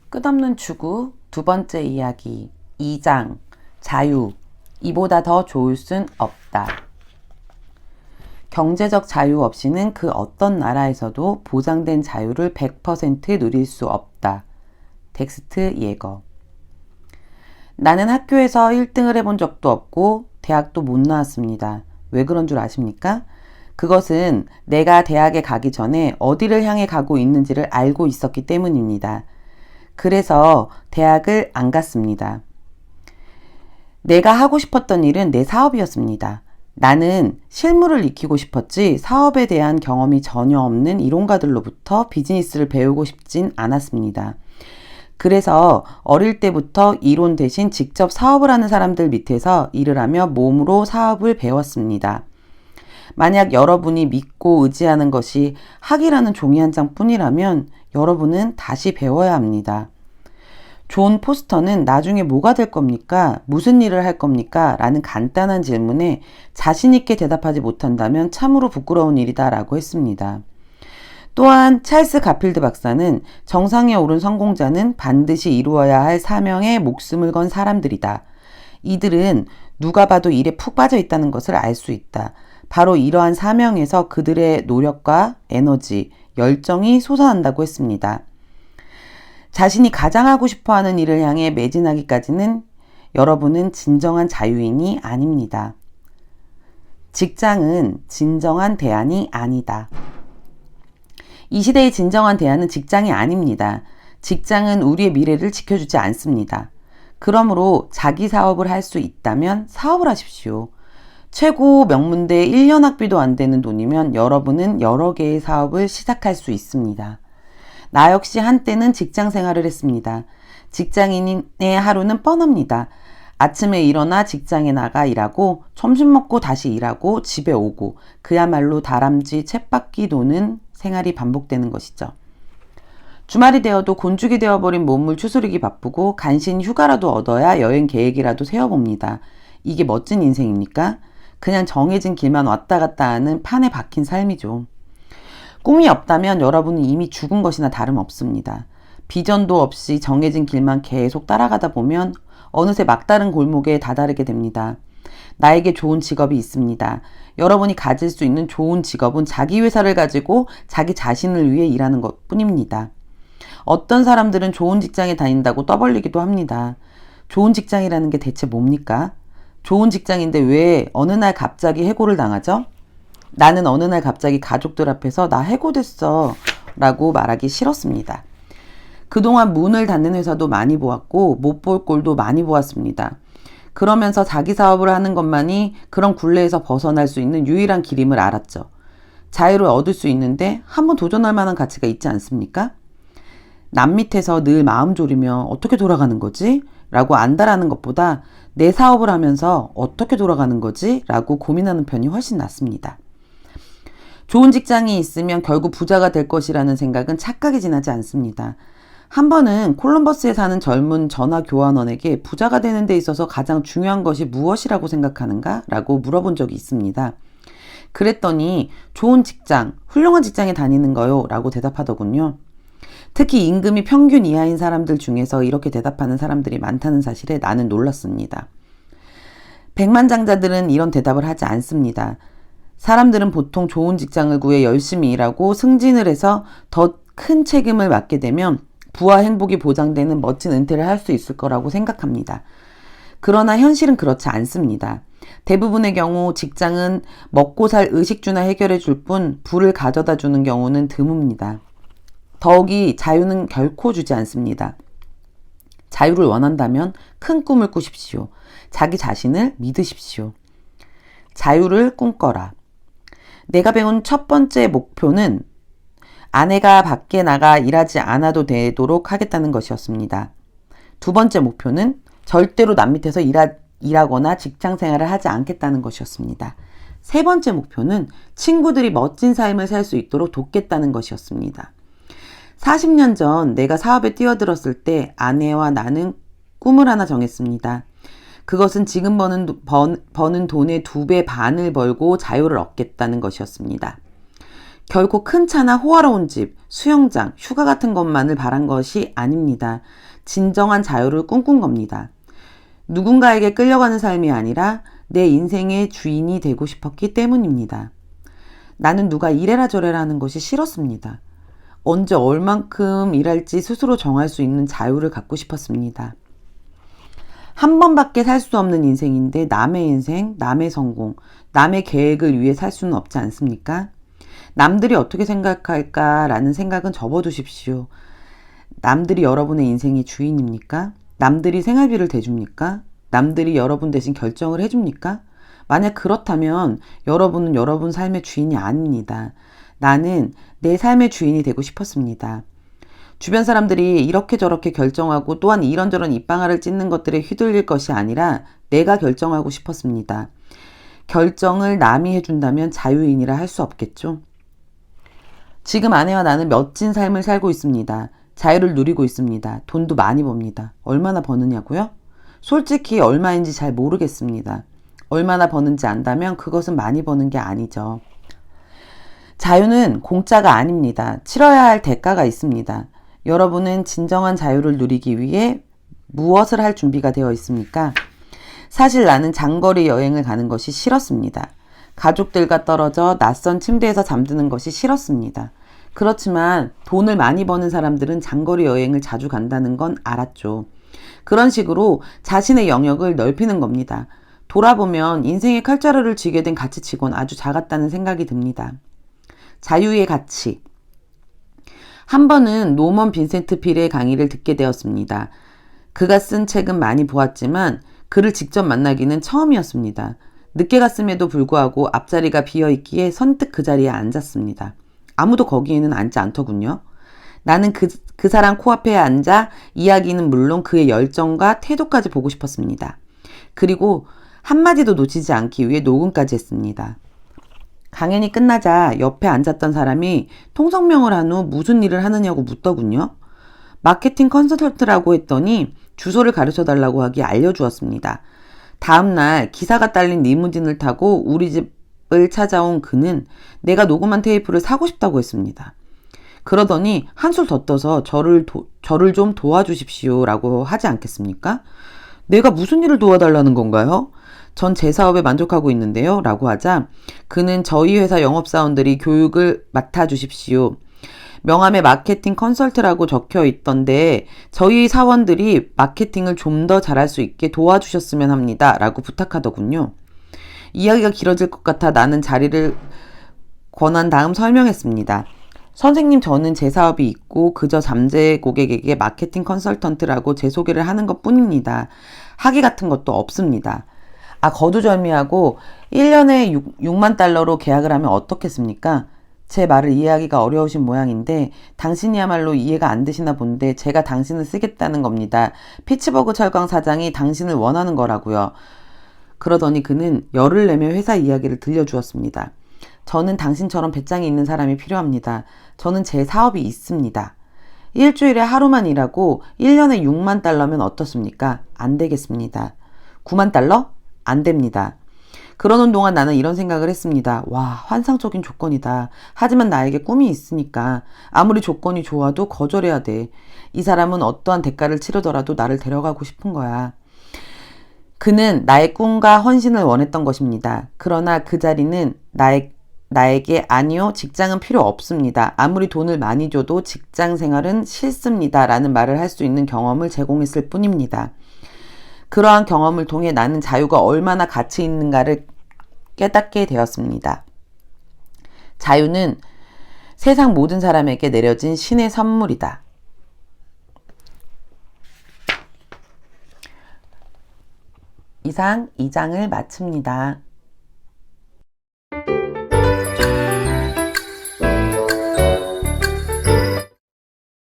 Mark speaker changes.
Speaker 1: 끝없는 추구 두 번째 이야기 2장 자유 이보다 더 좋을 순 없다. 경제적 자유 없이는 그 어떤 나라에서도 보장된 자유를 100% 누릴 수 없다. 텍스트 예거. 나는 학교에서 1등을 해본 적도 없고 대학도 못 나왔습니다. 왜 그런 줄 아십니까? 그것은 내가 대학에 가기 전에 어디를 향해 가고 있는지를 알고 있었기 때문입니다. 그래서 대학을 안 갔습니다. 내가 하고 싶었던 일은 내 사업이었습니다. 나는 실무를 익히고 싶었지 사업에 대한 경험이 전혀 없는 이론가들로부터 비즈니스를 배우고 싶진 않았습니다. 그래서 어릴 때부터 이론 대신 직접 사업을 하는 사람들 밑에서 일을 하며 몸으로 사업을 배웠습니다. 만약 여러분이 믿고 의지하는 것이 학이라는 종이 한 장뿐이라면 여러분은 다시 배워야 합니다. 존 포스터는 나중에 뭐가 될 겁니까? 무슨 일을 할 겁니까? 라는 간단한 질문에 자신 있게 대답하지 못한다면 참으로 부끄러운 일이다 라고 했습니다. 또한 찰스 가필드 박사는 정상에 오른 성공자는 반드시 이루어야 할 사명에 목숨을 건 사람들이다. 이들은 누가 봐도 일에 푹 빠져 있다는 것을 알 수 있다. 바로 이러한 사명에서 그들의 노력과 에너지, 열정이 솟아난다고 했습니다. 자신이 가장 하고 싶어하는 일을 향해 매진하기까지는 여러분은 진정한 자유인이 아닙니다. 직장은 진정한 대안이 아니다. 이 시대의 진정한 대안은 직장이 아닙니다. 직장은 우리의 미래를 지켜주지 않습니다. 그러므로 자기 사업을 할 수 있다면 사업을 하십시오. 최고 명문대 1년 학비도 안 되는 돈이면 여러분은 여러 개의 사업을 시작할 수 있습니다. 나 역시 한때는 직장 생활을 했습니다. 직장인의 하루는 뻔합니다. 아침에 일어나 직장에 나가 일하고 점심 먹고 다시 일하고 집에 오고 그야말로 다람쥐 쳇바퀴 도는 생활이 반복되는 것이죠. 주말이 되어도 곤죽이 되어버린 몸을 추스르기 바쁘고 간신히 휴가라도 얻어야 여행 계획이라도 세워봅니다. 이게 멋진 인생입니까? 그냥 정해진 길만 왔다 갔다 하는 판에 박힌 삶이죠. 꿈이 없다면 여러분은 이미 죽은 것이나 다름없습니다. 비전도 없이 정해진 길만 계속 따라가다 보면 어느새 막다른 골목에 다다르게 됩니다. 나에게 좋은 직업이 있습니다. 여러분이 가질 수 있는 좋은 직업은 자기 회사를 가지고 자기 자신을 위해 일하는 것 뿐입니다. 어떤 사람들은 좋은 직장에 다닌다고 떠벌리기도 합니다. 좋은 직장이라는 게 대체 뭡니까? 좋은 직장인데 왜 어느 날 갑자기 해고를 당하죠? 나는 어느 날 갑자기 가족들 앞에서 나 해고됐어 라고 말하기 싫었습니다. 그동안 문을 닫는 회사도 많이 보았고 못 볼 꼴도 많이 보았습니다. 그러면서 자기 사업을 하는 것만이 그런 굴레에서 벗어날 수 있는 유일한 길임을 알았죠. 자유를 얻을 수 있는데 한번 도전할 만한 가치가 있지 않습니까? 남 밑에서 늘 마음 졸이며 어떻게 돌아가는 거지? 라고 안달하는 것보다 내 사업을 하면서 어떻게 돌아가는 거지? 라고 고민하는 편이 훨씬 낫습니다. 좋은 직장이 있으면 결국 부자가 될 것이라는 생각은 착각이 지나지 않습니다. 한 번은 콜럼버스에 사는 젊은 전화교환원에게 부자가 되는 데 있어서 가장 중요한 것이 무엇이라고 생각하는가? 라고 물어본 적이 있습니다. 그랬더니 좋은 직장, 훌륭한 직장에 다니는 거요 라고 대답하더군요. 특히 임금이 평균 이하인 사람들 중에서 이렇게 대답하는 사람들이 많다는 사실에 나는 놀랐습니다. 백만장자들은 이런 대답을 하지 않습니다. 사람들은 보통 좋은 직장을 구해 열심히 일하고 승진을 해서 더 큰 책임을 맡게 되면 부와 행복이 보장되는 멋진 은퇴를 할 수 있을 거라고 생각합니다. 그러나 현실은 그렇지 않습니다. 대부분의 경우 직장은 먹고 살 의식주나 해결해 줄 뿐 부를 가져다 주는 경우는 드뭅니다. 더욱이 자유는 결코 주지 않습니다. 자유를 원한다면 큰 꿈을 꾸십시오. 자기 자신을 믿으십시오. 자유를 꿈꿔라. 내가 배운 첫 번째 목표는 아내가 밖에 나가 일하지 않아도 되도록 하겠다는 것이었습니다. 두 번째 목표는 절대로 남 밑에서 일하거나 직장 생활을 하지 않겠다는 것이었습니다. 세 번째 목표는 친구들이 멋진 삶을 살 수 있도록 돕겠다는 것이었습니다. 40년 전 내가 사업에 뛰어들었을 때 아내와 나는 꿈을 하나 정했습니다. 그것은 지금 버는 돈의 2배 반을 벌고 자유를 얻겠다는 것이었습니다. 결코 큰 차나 호화로운 집, 수영장, 휴가 같은 것만을 바란 것이 아닙니다. 진정한 자유를 꿈꾼 겁니다. 누군가에게 끌려가는 삶이 아니라 내 인생의 주인이 되고 싶었기 때문입니다. 나는 누가 이래라 저래라 하는 것이 싫었습니다. 언제 얼만큼 일할지 스스로 정할 수 있는 자유를 갖고 싶었습니다. 한 번밖에 살 수 없는 인생인데 남의 인생, 남의 성공, 남의 계획을 위해 살 수는 없지 않습니까? 남들이 어떻게 생각할까라는 생각은 접어두십시오. 남들이 여러분의 인생의 주인입니까? 남들이 생활비를 대줍니까? 남들이 여러분 대신 결정을 해줍니까? 만약 그렇다면 여러분은 여러분 삶의 주인이 아닙니다. 나는 내 삶의 주인이 되고 싶었습니다. 주변 사람들이 이렇게 저렇게 결정하고 또한 이런저런 입방아를 찢는 것들에 휘둘릴 것이 아니라 내가 결정하고 싶었습니다. 결정을 남이 해준다면 자유인이라 할 수 없겠죠? 지금 아내와 나는 멋진 삶을 살고 있습니다. 자유를 누리고 있습니다. 돈도 많이 법니다. 얼마나 버느냐고요? 솔직히 얼마인지 잘 모르겠습니다. 얼마나 버는지 안다면 그것은 많이 버는 게 아니죠. 자유는 공짜가 아닙니다. 치러야 할 대가가 있습니다. 여러분은 진정한 자유를 누리기 위해 무엇을 할 준비가 되어 있습니까? 사실 나는 장거리 여행을 가는 것이 싫었습니다. 가족들과 떨어져 낯선 침대에서 잠드는 것이 싫었습니다. 그렇지만 돈을 많이 버는 사람들은 장거리 여행을 자주 간다는 건 알았죠. 그런 식으로 자신의 영역을 넓히는 겁니다. 돌아보면 인생의 칼자루를 쥐게 된 가치치곤 아주 작았다는 생각이 듭니다. 자유의 가치. 한 번은 노먼 빈센트 필의 강의를 듣게 되었습니다. 그가 쓴 책은 많이 보았지만 그를 직접 만나기는 처음이었습니다. 늦게 갔음에도 불구하고 앞자리가 비어있기에 선뜻 그 자리에 앉았습니다. 아무도 거기에는 앉지 않더군요. 나는 그 사람 코앞에 앉아 이야기는 물론 그의 열정과 태도까지 보고 싶었습니다. 그리고 한마디도 놓치지 않기 위해 녹음까지 했습니다. 강연이 끝나자 옆에 앉았던 사람이 통성명을 한 후 무슨 일을 하느냐고 묻더군요. 마케팅 컨설턴트라고 했더니 주소를 가르쳐달라고 하기에 알려주었습니다. 다음날 기사가 딸린 리무진을 타고 우리 집을 찾아온 그는 내가 녹음한 테이프를 사고 싶다고 했습니다. 그러더니 한술 더 떠서 저를 좀 도와주십시오 라고 하지 않겠습니까? 내가 무슨 일을 도와달라는 건가요? 전 제 사업에 만족하고 있는데요 라고 하자 그는 저희 회사 영업사원들이 교육을 맡아주십시오. 명함에 마케팅 컨설트라고 적혀 있던데 저희 사원들이 마케팅을 좀 더 잘할 수 있게 도와주셨으면 합니다 라고 부탁하더군요. 이야기가 길어질 것 같아 나는 자리를 권한 다음 설명했습니다. 선생님, 저는 제 사업이 있고 그저 잠재 고객에게 마케팅 컨설턴트라고 제 소개를 하는 것 뿐입니다. 학위 같은 것도 없습니다. 거두절미하고 1년에 6만 달러로 계약을 하면 어떻겠습니까? 제 말을 이해하기가 어려우신 모양인데 당신이야말로 이해가 안 되시나 본데 제가 당신을 쓰겠다는 겁니다. 피츠버그 철강 사장이 당신을 원하는 거라고요. 그러더니 그는 열을 내며 회사 이야기를 들려주었습니다. 저는 당신처럼 배짱이 있는 사람이 필요합니다. 저는 제 사업이 있습니다. 일주일에 하루만 일하고 1년에 6만 달러면 어떻습니까? 안 되겠습니다. 9만 달러? 안 됩니다. 그러는 동안 나는 이런 생각을 했습니다. 와, 환상적인 조건이다. 하지만 나에게 꿈이 있으니까 아무리 조건이 좋아도 거절해야 돼. 이 사람은 어떠한 대가를 치르더라도 나를 데려가고 싶은 거야. 그는 나의 꿈과 헌신을 원했던 것입니다. 그러나 그 자리는 나에게 아니요, 직장은 필요 없습니다. 아무리 돈을 많이 줘도 직장 생활은 싫습니다. 라는 말을 할 수 있는 경험을 제공했을 뿐입니다. 그러한 경험을 통해 나는 자유가 얼마나 가치 있는가를 깨닫게 되었습니다. 자유는 세상 모든 사람에게 내려진 신의 선물이다. 이상 2장을 마칩니다.